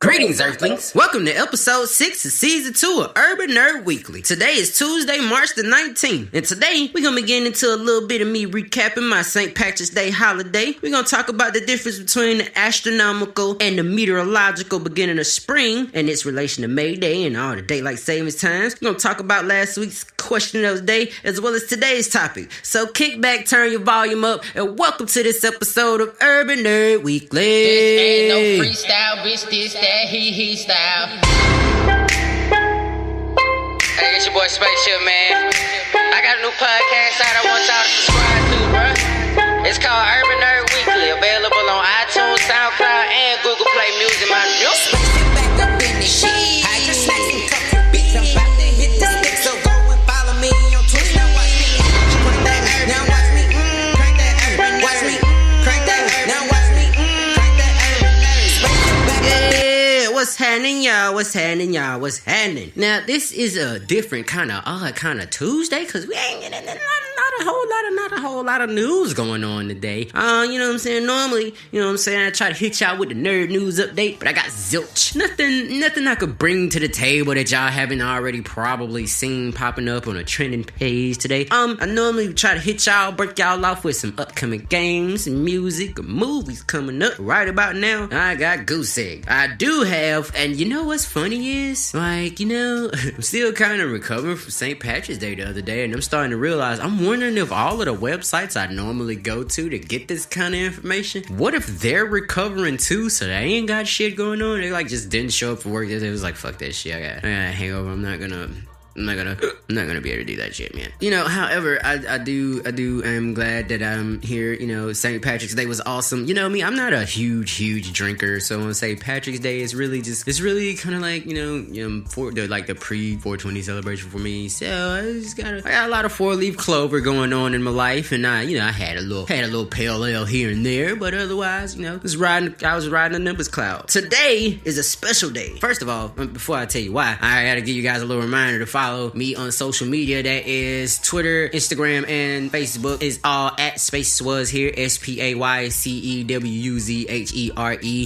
Greetings, Earthlings. Welcome to episode 6 of season 2 of Urban Nerd Weekly. Today is Tuesday, March the 19th. And today, we're going to be getting into a little bit of me recapping my St. Patrick's Day holiday. We're going to talk about the difference between the astronomical and the meteorological beginning of spring and its relation to May Day and all the daylight savings times. We're going to talk about last week's question of the day as well as today's topic. So kick back, turn your volume up, and welcome to this episode of Urban Nerd Weekly. This ain't no freestyle, bitch, this that he style. Hey, it's your boy Spaceship, man. I got a new podcast out I want y'all to subscribe to, bruh. It's called Urban Nerd Weekly, available on iTunes, SoundCloud, and Google Play Music, my new. Back up in the shit. I just snacks and cups of beats. I'm about to hit the stick, so go and follow me on Twitter. Now watch me crank that urban. Now watch me crank that urban. Watch me crank that urban. Now watch me crank that urban. What's happening, y'all? What's happening, y'all? What's happening? Now, this is a different kind of odd kind of Tuesday because we ain't getting not a whole lot of news going on today. You know what I'm saying? Normally, you know what I'm saying, I try to hit y'all with the nerd news update, but I got zilch. Nothing I could bring to the table that y'all haven't already probably seen popping up on a trending page today. I normally try to hit y'all, break y'all off with some upcoming games and music or movies coming up. Right about now, I got goose egg. I do have, and you know what's funny is, like, you know, I'm still kind of recovering from St. Patrick's Day the other day, and I'm starting to realize, I'm wondering if all of the websites I normally go to get this kind of information, what if they're recovering too, so they ain't got shit going on? They like just didn't show up for work. It was like, fuck that shit, I got a hangover, I'm not gonna be able to do that shit, man. You know, however, I am glad that I'm here. You know, St. Patrick's Day was awesome. You know me, I'm not a huge drinker, so on St. Patrick's Day it's really kind of like, you know, for the pre-420 celebration for me. So I got a lot of 4-leaf clover going on in my life, and I had a little pale ale here and there, but otherwise, you know, I was riding the numbers cloud. Today is a special day. First of all, before I tell you why, I gotta give you guys a little reminder to follow me on social media. That is Twitter, Instagram, and Facebook is all at SpayCewuzHere, SpayCewuzhere.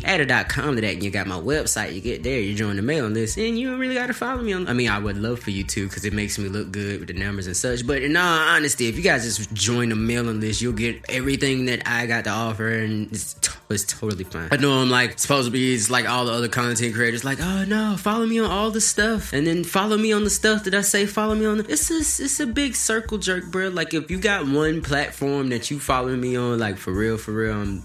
Add.com to that, and you got my website. You get there, you join the mailing list, and you don't really gotta follow me on. I mean, I would love for you to, because it makes me look good with the numbers and such. But in all honesty, if you guys just join the mailing list, you'll get everything that I got to offer, and it's totally fine. I know I'm like supposed to be, it's like all the other content creators, like, oh no, follow me on all the stuff, and then follow me on the stuff that I say follow me on. It's a big circle jerk, bro. Like, if you got one platform that you follow me on, like, for real,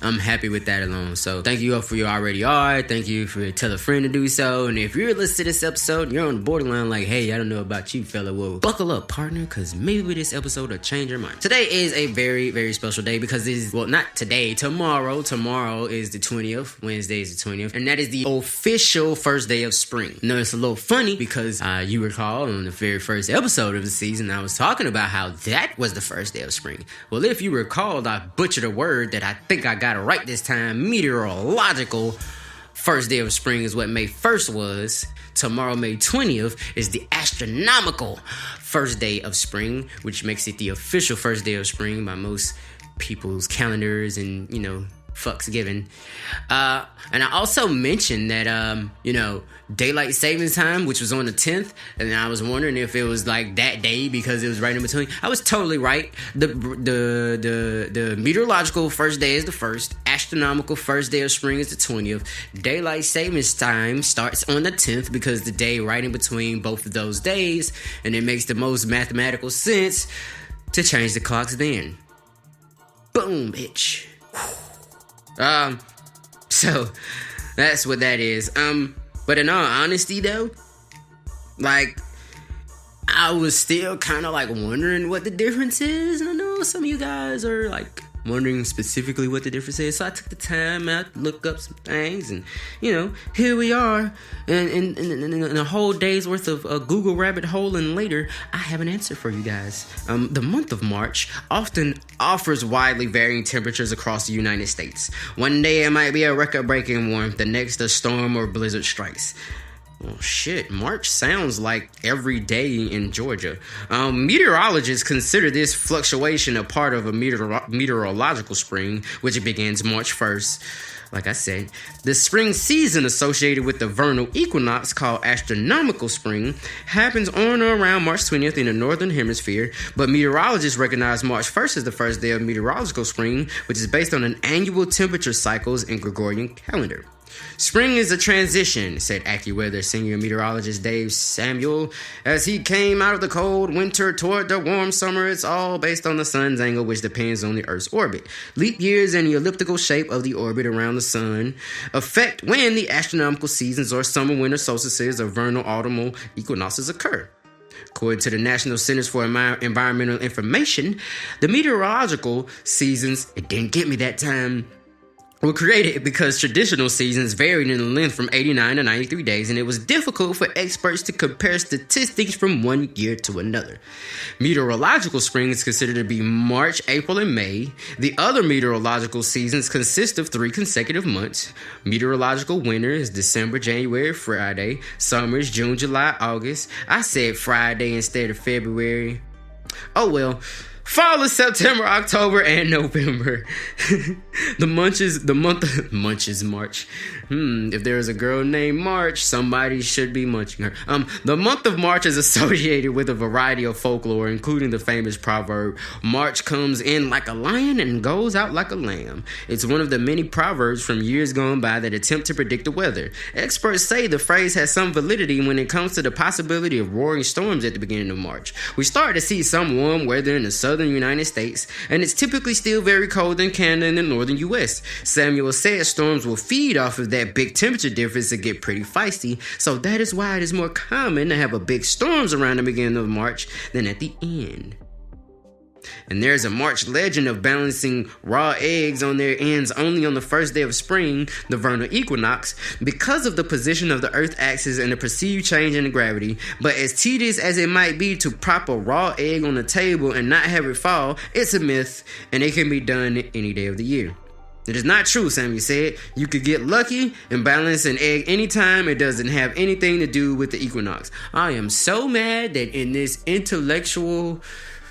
I'm happy with that alone. So thank you for you already are. Thank you for tell a friend to do so. And if you're listening to this episode and you're on the borderline like, hey, I don't know about you, fella, well, buckle up, partner, because maybe this episode will change your mind. Today is a very, very special day because it is, well, not today, tomorrow. Tomorrow is the 20th. Wednesday is the 20th. And that is the official first day of spring. Now, it's a little funny because you recall on the very first episode of the season, I was talking about how that was the first day of spring. Well, if you recall, I butchered a word that I think I got it right this time. Meteorological first day of spring is what May 1st was. Tomorrow, May 20th, is the astronomical first day of spring, which makes it the official first day of spring by most people's calendars and, you know, fucks given. And I also mentioned that, you know, daylight savings time, which was on the 10th, and I was wondering if it was like that day because it was right in between. I was totally right. The meteorological first day is the 1st. Astronomical first day of spring is the 20th. Daylight savings time starts on the 10th because the day right in between both of those days, and it makes the most mathematical sense to change the clocks then. Boom, bitch. So that's what that is. But in all honesty though, like, I was still kind of like wondering what the difference is. And I know some of you guys are like wondering specifically what the difference is. So I took the time out to look up some things, and, you know, here we are. And a whole day's worth of Google rabbit hole, and later, I have an answer for you guys. The month of March often offers widely varying temperatures across the United States. One day it might be a record-breaking warmth, the next a storm or blizzard strikes. Oh shit, March sounds like every day in Georgia. Meteorologists consider this fluctuation a part of a meteorological spring, which begins March 1st. like I said, the spring season associated with the vernal equinox, called astronomical spring, happens on or around March 20th in the northern hemisphere, but meteorologists recognize March 1st as the first day of meteorological spring, which is based on an annual temperature cycles in Gregorian calendar. Spring is a transition, said AccuWeather senior meteorologist Dave Samuel, as he came out of the cold winter toward the warm summer. It's all based on the sun's angle, which depends on the Earth's orbit. Leap years and the elliptical shape of the orbit around the sun affect when the astronomical seasons or summer, winter solstices or vernal, autumnal equinoxes occur. According to the National Centers for Environmental Information, the meteorological seasons, it didn't get me that time, were created because traditional seasons varied in length from 89 to 93 days, and it was difficult for experts to compare statistics from one year to another. Meteorological spring is considered to be March, April, and May. The other meteorological seasons consist of 3 consecutive months. Meteorological winter is December, January, Friday. Summer is June, July, August. I said Friday instead of February. Oh well. Fall is September, October, and November. The month is March. If there is a girl named March, somebody should be munching her. The month of March is associated with a variety of folklore, including the famous proverb, March comes in like a lion and goes out like a lamb. It's one of the many proverbs from years gone by that attempt to predict the weather. Experts say the phrase has some validity when it comes to the possibility of roaring storms at the beginning of March. We start to see some warm weather in the southern United States, and it's typically still very cold in Canada and the northern U.S. Samuel said storms will feed off of that big temperature difference and get pretty feisty, so that is why it is more common to have a big storms around the beginning of March than at the end. And there's a March legend of balancing raw eggs on their ends only on the first day of spring, the vernal equinox, because of the position of the Earth axis and the perceived change in the gravity. But as tedious as it might be to prop a raw egg on the table and not have it fall, it's a myth, and it can be done any day of the year. It is not true, Samuel said. You could get lucky and balance an egg anytime. It doesn't have anything to do with the equinox. I am so mad that in this intellectual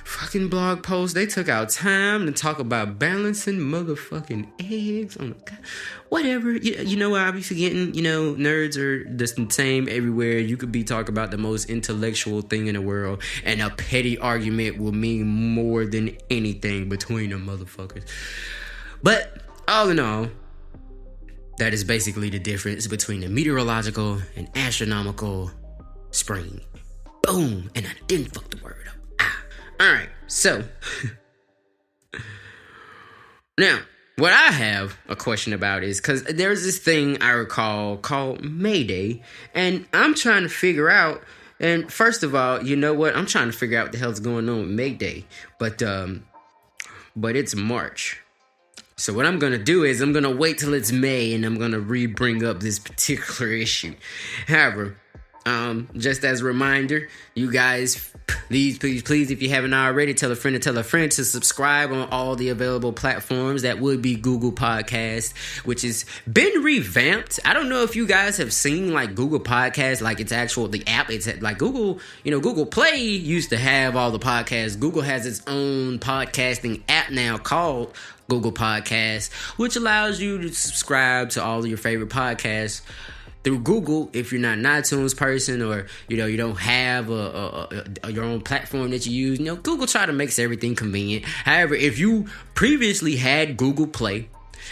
fucking blog post, they took out time to talk about balancing motherfucking eggs on the whatever. You know what I be forgetting? You know, nerds are the same everywhere. You could be talking about the most intellectual thing in the world, and a petty argument will mean more than anything between them motherfuckers. But all in all, that is basically the difference between the meteorological and astronomical spring. Boom! And I didn't fuck the word up. Alright, so now what I have a question about is because there's this thing I recall called May Day, and I'm trying to figure out, and first of all, you know what? I'm trying to figure out what the hell's going on with May Day, but it's March. So what I'm going to do is I'm going to wait till it's May and I'm going to bring up this particular issue. However, just as a reminder, you guys, please, if you haven't already, tell a friend to subscribe on all the available platforms. That would be Google Podcast, which has been revamped. I don't know if you guys have seen like Google Podcast, like it's actual, the app. It's like Google, Google Play used to have all the podcasts. Google has its own podcasting app now called Google Podcast, which allows you to subscribe to all of your favorite podcasts through Google. If you're not an iTunes person, or you don't have your own platform that you use, Google try to make everything convenient. However, if you previously had Google Play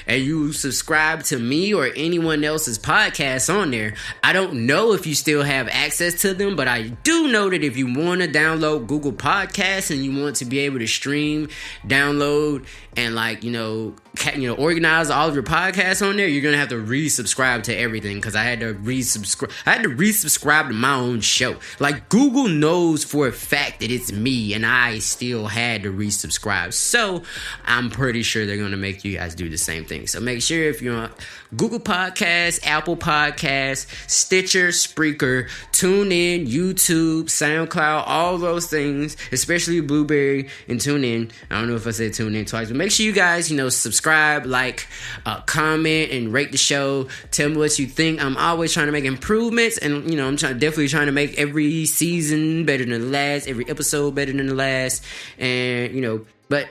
and you subscribe to me or anyone else's podcasts on there, I don't know if you still have access to them, but I do know that if you want to download Google Podcasts and you want to be able to stream, download, and organize all of your podcasts on there, you're gonna have to resubscribe to everything, because I had to resubscribe to my own show. Like, Google knows for a fact that it's me, and I still had to resubscribe. So I'm pretty sure they're gonna make you guys do the same thing. So make sure, if you're on Google Podcasts, Apple Podcasts, Stitcher, Spreaker, TuneIn, YouTube, SoundCloud, all those things, especially Blueberry and TuneIn. I don't know if I said TuneIn twice, but make sure you guys, subscribe, like, comment, and rate the show. Tell me what you think. I'm always trying to make improvements, and I'm definitely trying to make every season better than the last, every episode better than the last, and but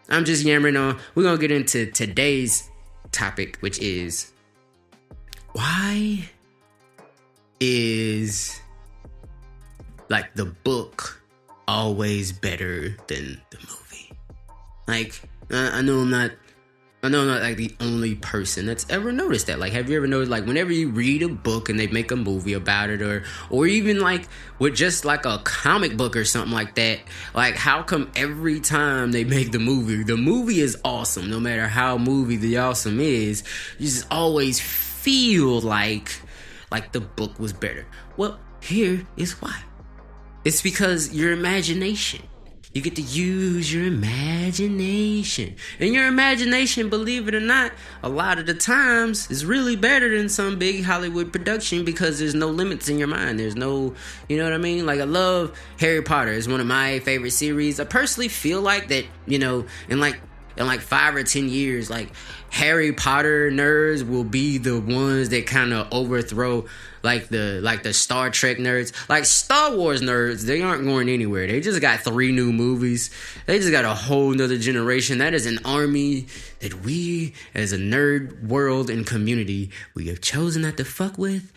I'm just yammering on. We're gonna get into today's topic, which is, why is like the book always better than the movie? Like, I know I'm not like the only person that's ever noticed that. Like, have you ever noticed, like, whenever you read a book and they make a movie about it, or even like with just like a comic book or something like that, like, how come every time they make the movie is awesome, no matter how movie the awesome is, you just always feel like the book was better? Well, here is why. It's because your imagination. You get to use your imagination. And your imagination, believe it or not, a lot of the times is really better than some big Hollywood production, because there's no limits in your mind. There's no, you know what I mean? Like, I love Harry Potter. It's one of my favorite series. I personally feel like that, you know, in like 5 or 10 years, like, Harry Potter nerds will be the ones that kind of overthrow like the Star Trek nerds. Like, Star Wars nerds, they aren't going anywhere. They just got 3 new movies. They just got a whole nother generation. That is an army that we, as a nerd world and community, we have chosen not to fuck with,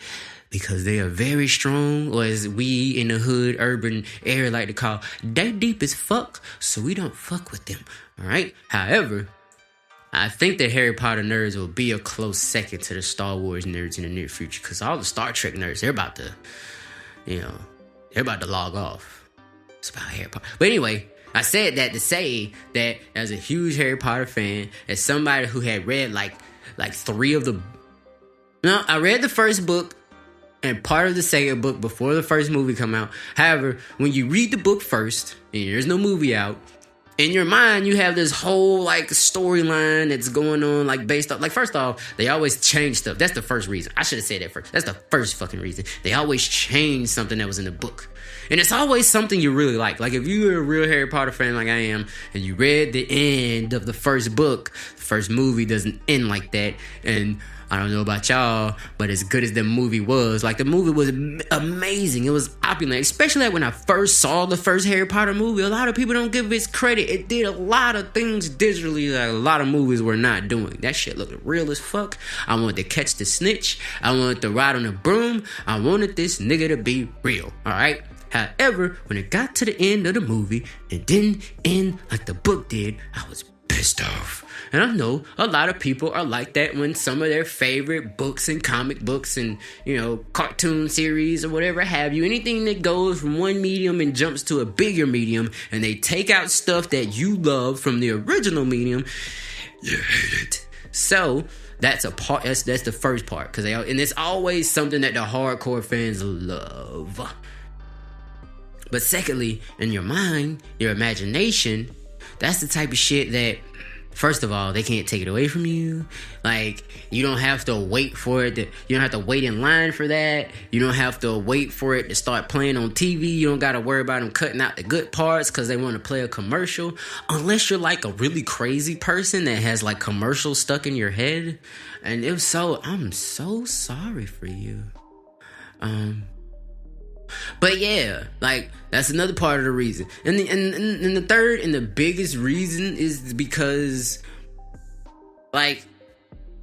because they are very strong, or as we in the hood urban area like to call, they deep as fuck, so we don't fuck with them. Alright? However, I think that Harry Potter nerds will be a close second to the Star Wars nerds in the near future, because all the Star Trek nerds, they're about to log off. It's about Harry Potter. But anyway, I said that to say that as a huge Harry Potter fan, as somebody who had read like 3 of the... No, I read the first book and part of the second book before the first movie come out. However, when you read the book first, and there's no movie out, in your mind, you have this whole, like, storyline that's going on, like, based off... Like, first off, they always change stuff. That's the first reason. I should have said that first. That's the first fucking reason. They always change something that was in the book. And it's always something you really like. Like, if you're a real Harry Potter fan like I am, and you read the end of the first book, the first movie doesn't end like that, and... I don't know about y'all, but as good as the movie was, like, the movie was amazing. It was opulent, especially like when I first saw the first Harry Potter movie. A lot of people don't give it credit. It did a lot of things digitally that a lot of movies were not doing. That shit looked real as fuck. I wanted to catch the snitch. I wanted to ride on a broom. I wanted this nigga to be real, alright? However, when it got to the end of the movie, it didn't end like the book did, I was pissed off. And I know a lot of people are like that when some of their favorite books and comic books and, you know, cartoon series or whatever have you, anything that goes from one medium and jumps to a bigger medium, and they take out stuff that you love from the original medium, you hate it. So that's a part. That's the first part, and it's always something that the hardcore fans love. But secondly, in your mind, your imagination, that's the type of shit that, first of all, they can't take it away from you. Like, you don't have to wait for it. You don't have to wait in line for that. You don't have to wait for it to start playing on TV. You don't got to worry about them cutting out the good parts because they want to play a commercial. Unless you're like a really crazy person that has like commercials stuck in your head. And if so, I'm so sorry for you. But yeah, like, that's another part of the reason. And the third and the biggest reason is because, like,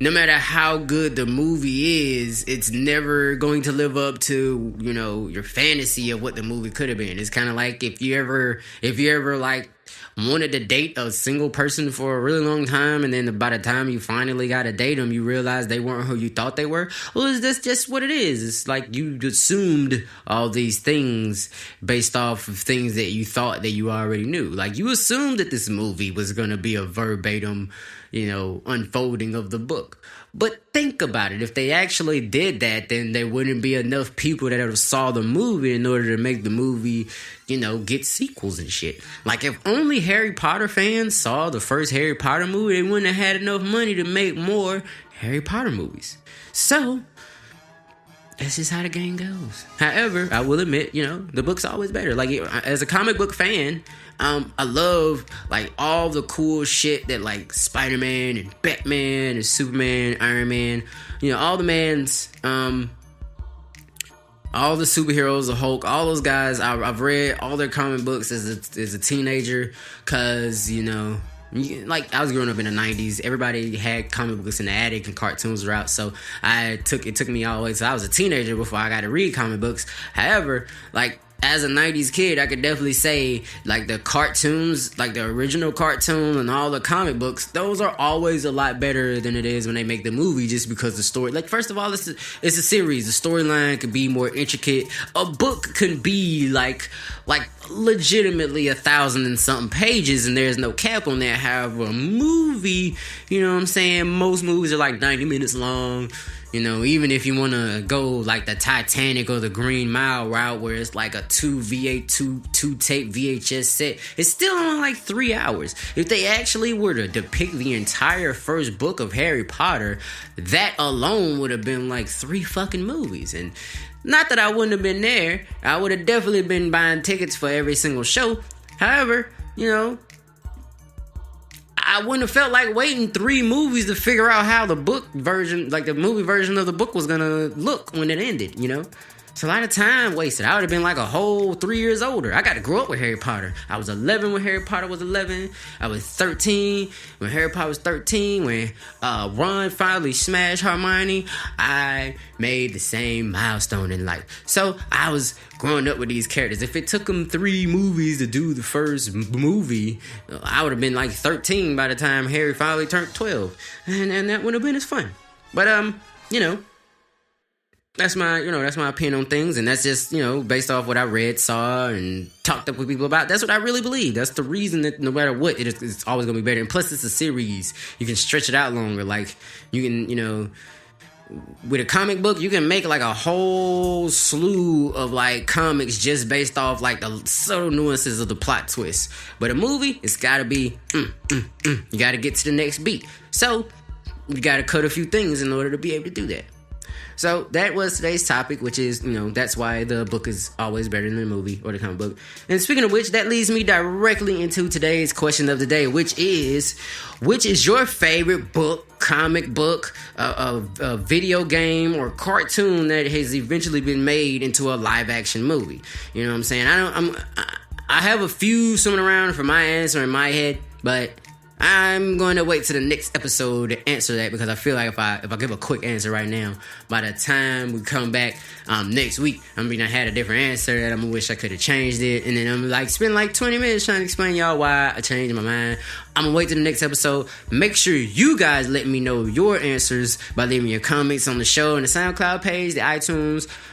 no matter how good the movie is, it's never going to live up to, you know, your fantasy of what the movie could have been. It's kind of like if you ever like wanted to date a single person for a really long time, and then by the time you finally got to date them, you realize they weren't who you thought they were. Well, that's just what it is. It's like you assumed all these things based off of things that you thought that you already knew. Like, you assumed that this movie was going to be a verbatim, you know, unfolding of the book. But think about it. If they actually did that, then there wouldn't be enough people that have saw the movie in order to make the movie, you know, get sequels and shit. Like, if only Harry Potter fans saw the first Harry Potter movie, they wouldn't have had enough money to make more Harry Potter movies. So, that's just how the game goes. However, I will admit, you know, the book's always better. Like, as a comic book fan, I love, like, all the cool shit that, like, Spider-Man and Batman and Superman, Iron Man, you know, all the mans, all the superheroes, the Hulk, all those guys. I've read all their comic books as a teenager, cause, you know, like I was growing up in the 90s. Everybody had comic books in the attic and cartoons were out. So it took me all the way. So I was a teenager before I got to read comic books. However, like, as a 90s kid, I could definitely say, like, the cartoons, like the original cartoon and all the comic books, those are always a lot better than it is when they make the movie, just because the story, like, first of all, it's a series. The storyline could be more intricate. A book could be like legitimately 1,000 and something pages, and there's no cap on that. However, a movie, you know what I'm saying, most movies are like 90 minutes long. You know, even if you want to go like the Titanic or the Green Mile route, where it's like a two tape VHS set, it's still only like 3 hours. If they actually were to depict the entire first book of Harry Potter, that alone would have been like 3 fucking movies. And not that I wouldn't have been there, I would have definitely been buying tickets for every single show. However, you know, I wouldn't have felt like waiting 3 movies to figure out how the book version, like the movie version of the book, was gonna look when it ended, you know? It's a lot of time wasted. I would have been like a whole 3 years older. I got to grow up with Harry Potter. I was 11 when Harry Potter was 11. I was 13 when Harry Potter was 13. When Ron finally smashed Hermione, I made the same milestone in life. So I was growing up with these characters. If it took them 3 movies to do the first movie, I would have been like 13 by the time Harry finally turned 12. And that would have been as fun. But, you know, that's my opinion on things, and that's just, you know, based off what I read, saw, and talked up with people about. That's what I really believe. That's the reason that no matter what, it's always gonna be better. And plus, it's a series. You can stretch it out longer. Like, you can, you know, with a comic book, you can make like a whole slew of like comics just based off like the subtle nuances of the plot twist. But a movie, it's gotta be, you gotta get to the next beat. So you gotta cut a few things in order to be able to do that. So that was today's topic, which is, you know, that's why the book is always better than the movie or the comic book. And speaking of which, that leads me directly into today's question of the day, which is your favorite book, comic book, a video game, or cartoon that has eventually been made into a live action movie? You know what I'm saying? I have a few swimming around for my answer in my head, but I'm going to wait to the next episode to answer that, because I feel like if I give a quick answer right now, by the time we come back next week, I'm gonna had a different answer that I'm gonna wish I could have changed it, and then I'm like spend like 20 minutes trying to explain y'all why I changed my mind. I'm gonna wait to the next episode. Make sure you guys let me know your answers by leaving your comments on the show, on the SoundCloud page, the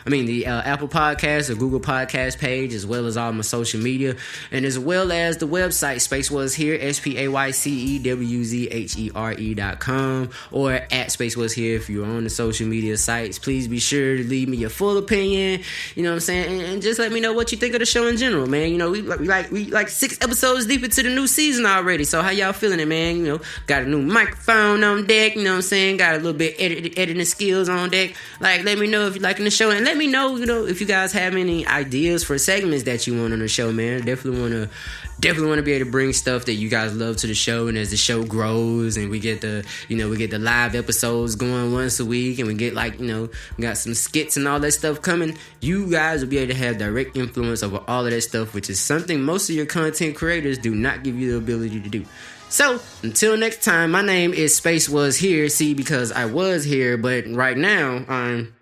the Apple Podcast or Google Podcast page, as well as all my social media, and as well as the website Space Was Here, SPAYCEWZHERE.com, or at Space Was Here if you're on the social media sites. Please be sure to leave me your full opinion, you know what I'm saying, and just let me know what you think of the show in general, man. You know, we like 6 episodes deep into the new season already, so how y'all feeling it, man? You know, got a new microphone on deck, you know what I'm saying, got a little bit editing skills on deck. Like, let me know if you're liking the show, and let me know, you know, if you guys have any ideas for segments that you want on the show, man. Definitely want to be able to bring stuff that you guys love to the show, and as the show grows and we get the live episodes going once a week, and we get like, you know, we got some skits and all that stuff coming, you guys will be able to have direct influence over all of that stuff, which is something most of your content creators do not give you the ability to do. So, until next time, my name is Space Was Here. See, because I was here, but right now I'm